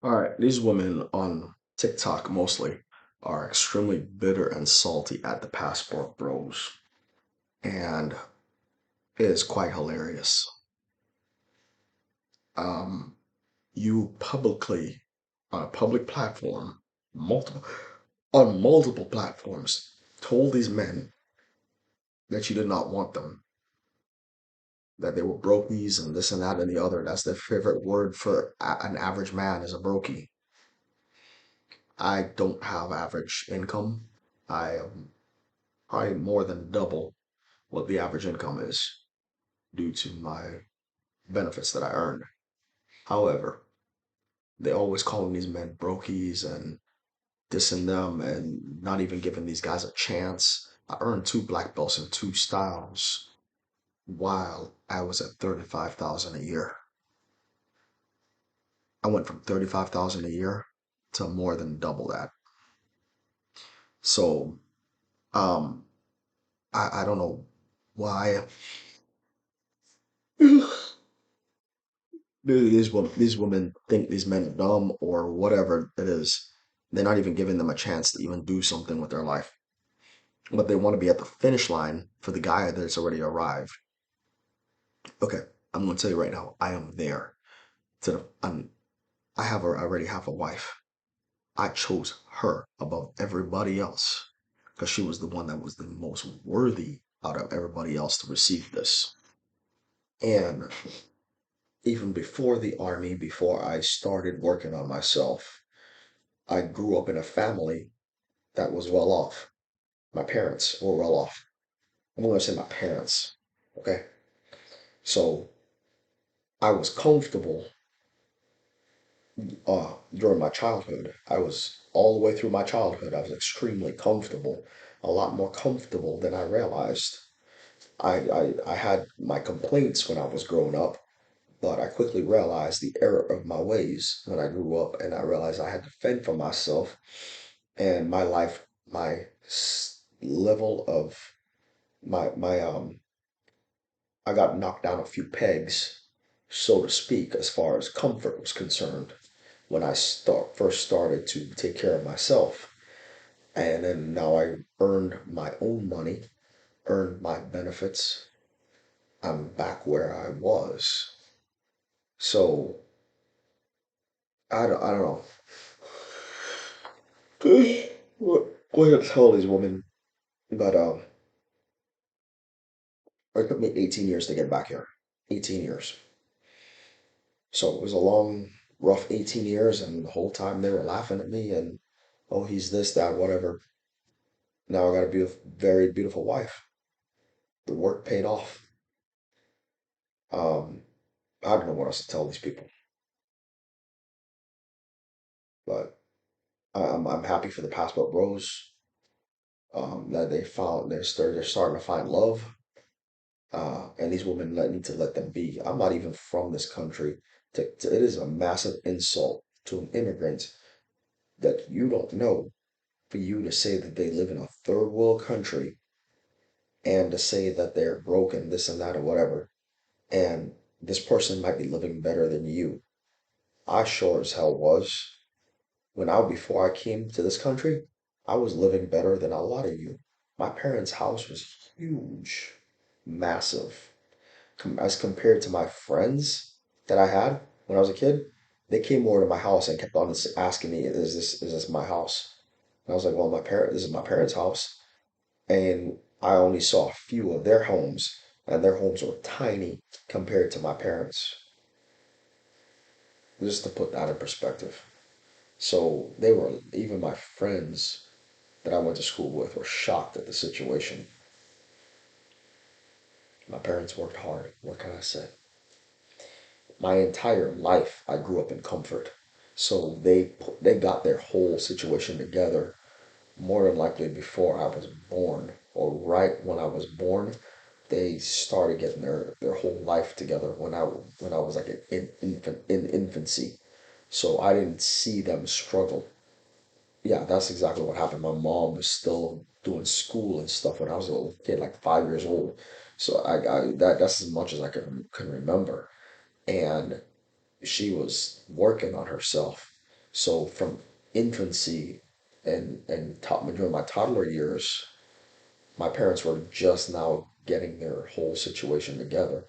All right, these women on TikTok mostly are extremely bitter and salty at the passport bros, and it is quite hilarious. Um, you publicly, on a public platform, multiple on multiple platforms, told these men that you did not want them, that they were brokies and this and that and the other. That's their favorite word for an average man is a brokey. I don't have average income. I am probably more than double what the average income is due to my benefits that I earn. However, they always calling these men brokies and dissing them and not even giving these guys a chance. I earned two black belts in two styles while I was at 35,000 a year. I went from 35,000 a year to more than double that. So, um, I don't know why these women think these men are dumb or whatever it is. They're not even giving them a chance to even do something with their life. But they want to be at the finish line for the guy that's already arrived. Okay, I'm going to tell you right now, I am there. I already have a wife. I chose her above everybody else because she was the one that was the most worthy out of everybody else to receive this. And even before the army, before I started working on myself, I grew up in a family that was well off. My parents were well off. I'm going to say my parents. Okay. So I was comfortable during my childhood. I was all the way through my childhood. I was extremely comfortable, a lot more comfortable than I realized. I had my complaints when I was growing up, but I quickly realized the error of my ways when I grew up, and I realized I had to fend for myself and my life, level of my I got knocked down a few pegs, so to speak, as far as comfort was concerned when I first started to take care of myself. And then now I earned my own money, earned my benefits. I'm back where I was. So I don't know. Go ahead and tell these women, but it took me 18 years to get back here. 18 years. So it was a long, rough 18 years, and the whole time they were laughing at me and, oh, he's this, that, whatever. Now I got a very beautiful wife. The work paid off. Um, I don't know what else to tell these people, but I'm happy for the passport bros. That they're starting to find love. And these women need to let them be. I'm not even from this country. It is a massive insult to an immigrant that you don't know for you to say that they live in a third world country and to say that they're broken, this and that, or whatever. And this person might be living better than you. I sure as hell was. Before I came to this country, I was living better than a lot of you. My parents' house was huge, massive. As compared to my friends that I had when I was a kid, they came over to my house and kept on asking me, "Is this my house?" And I was like, "Well, this is my parents' house." And I only saw a few of their homes, and their homes were tiny compared to my parents. Just to put that in perspective. So even my friends that I went to school with were shocked at the situation. My parents worked hard. What can I say? My entire life, I grew up in comfort. So they got their whole situation together more than likely before I was born, or right when I was born. They started getting their whole life together when I was like in infancy. So I didn't see them struggle. Yeah, that's exactly what happened. My mom was still doing school and stuff when I was a little kid, like 5 years old. So that's as much as I can remember. And she was working on herself. So from infancy and during my toddler years, my parents were just now getting their whole situation together.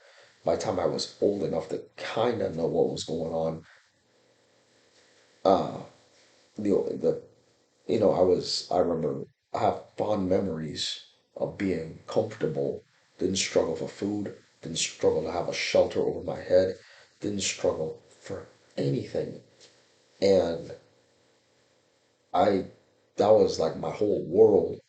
By the time I was old enough to kind of know what was going on, uh, the I remember I have fond memories of being comfortable, didn't struggle for food, didn't struggle to have a shelter over my head, didn't struggle for anything. And I, that was like my whole world.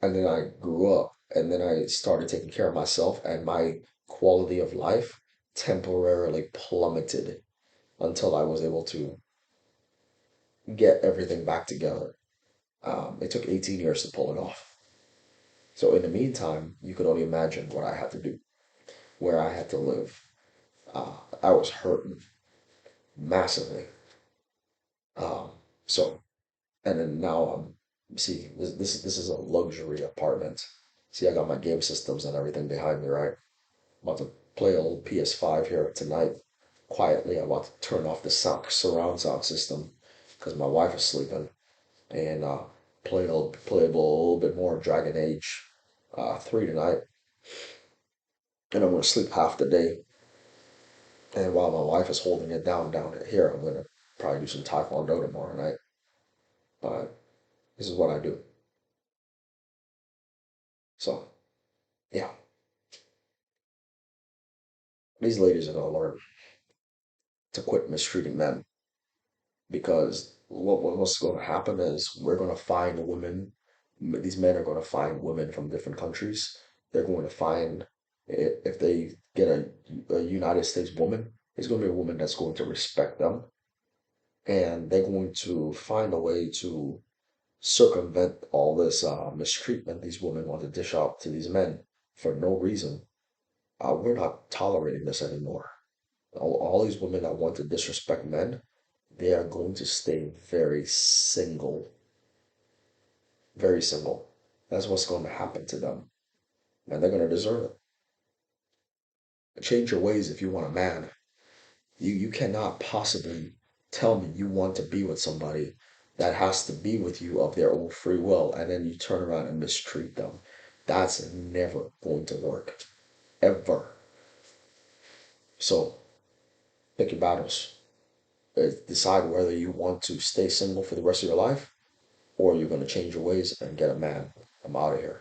And then I grew up and then I started taking care of myself and my quality of life temporarily plummeted until I was able to get everything back together. It took 18 years to pull it off. So in the meantime, you could only imagine what I had to do, where I had to live. I was hurting massively. Um, so and then now see this is a luxury apartment. See, I got my game systems and everything behind me, right? I'm about to play a little PS5 here tonight. Quietly, I'm about to turn off the surround sound system because my wife is sleeping and play a little bit more Dragon Age 3 tonight. And I'm gonna sleep half the day. And while my wife is holding it down here, I'm gonna probably do some Taekwondo tomorrow night. But this is what I do. So yeah, these ladies are gonna learn to quit mistreating men because what's going to happen is we're going to find women. These men are going to find women from different countries. They're going to find if they get a United States woman, it's going to be a woman that's going to respect them, and they're going to find a way to circumvent all this mistreatment these women want to dish out to these men for no reason. We're not tolerating this anymore. All these women that want to disrespect men, they are going to stay very single, very single. That's what's going to happen to them, and they're going to deserve it. Change your ways if you want a man. You cannot possibly tell me you want to be with somebody that has to be with you of their own free will, and then you turn around and mistreat them. That's never going to work, ever. So pick your battles. Decide whether you want to stay single for the rest of your life or you're going to change your ways and get a man. I'm out of here.